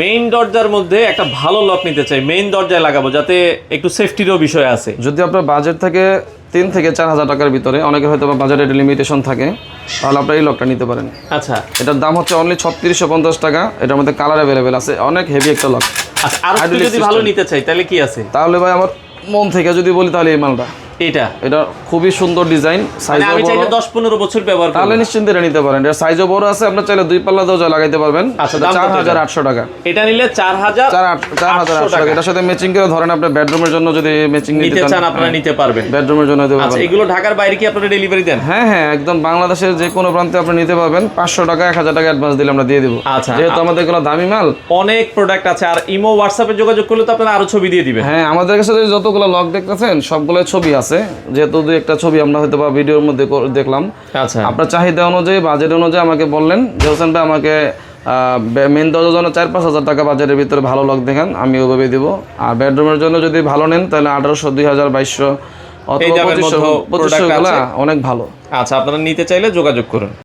Main দরজার মধ্যে একটা ভালো লক নিতে চাই, মেইন দরজায় লাগাবো যাতে একটু সেফটিরও বিষয় আছে। যদি আপনার বাজেট থাকে 3 থেকে 4,000 টাকার ভিতরে, অনেকের হয়তো বাজারে লিমিটেশন থাকে, তাহলে আপনার এই লকটা নিতে পারেন। আচ্ছা, এটার দাম হচ্ছে অনলি 3650 টাকা। এটার মধ্যে কালার অ্যাভেলেবেল আছে, অনেক হেভি একটা লক। আচ্ছা, আর যদি ভালো নিতে চাই তাহলে কি আছে? তাহলে ভাই আমার মন থেকে যদি বলি তাহলে এই মালটা, এটা খুবই সুন্দর ডিজাইন, সাইজও আমি বড়। চাইলে 10-15 বছর ব্যবহার করব, তাহলে নিশ্চিন্তে নিতে পারেন। এর সাইজও বড় আছে, আপনি চাইলে 2 পাল্লা দরজা লাগাইতে পারবেন। আচ্ছা, দাম 4800 টাকা। এটা নিলে 4800 টাকা। এটার সাথে ম্যাচিং করে ধরেন আপনি বেডরুমের জন্য যদি ম্যাচিং নিতে চান আপনারা নিতে পারবেন, বেডরুমের জন্য দিতে আচ্ছা, পারবেন। এগুলো ঢাকার বাইরে কি আপনারা ডেলিভারি দেন? হ্যাঁ হ্যাঁ, একদম বাংলাদেশের যে কোনো প্রান্তে আপনি নিতে পারবেন। 500 টাকা 1000 টাকা অ্যাডভান্স দিলে আমরা দিয়ে দেব। আচ্ছা, যেহেতু আমাদের এগুলো দামি মাল, অনেক প্রোডাক্ট আছে। আর ইমো হোয়াটসঅ্যাপে যোগাযোগ করলে তো আপনারা আরো ছবি দিয়ে দিবেন। হ্যাঁ, আমাদের কাছে যতগুলো লক দেখতেছেন সবগুলো ছবি আছে, যেহেতু দুই একটা ছবি আমরা হয়তো বা ভিডিওর মধ্যে দেখলাম। আচ্ছা, আপনার চাহিদা অনুযায়ী, বাজেট অনুযায়ী আমাকে বললেন যে হোসেন ভাই আমাকে মেন দরজার জন্য 4-5 হাজার টাকা বাজারের ভিতরে ভালো লক দেখান, আমি ওভাবে দিব। আর বেডরুমের জন্য যদি ভালো নেন তাহলে 1800, 2000, 2200 অথবা 2500 অনেক ভালো। আচ্ছা, আপনারা নিতে চাইলে যোগাযোগ করুন।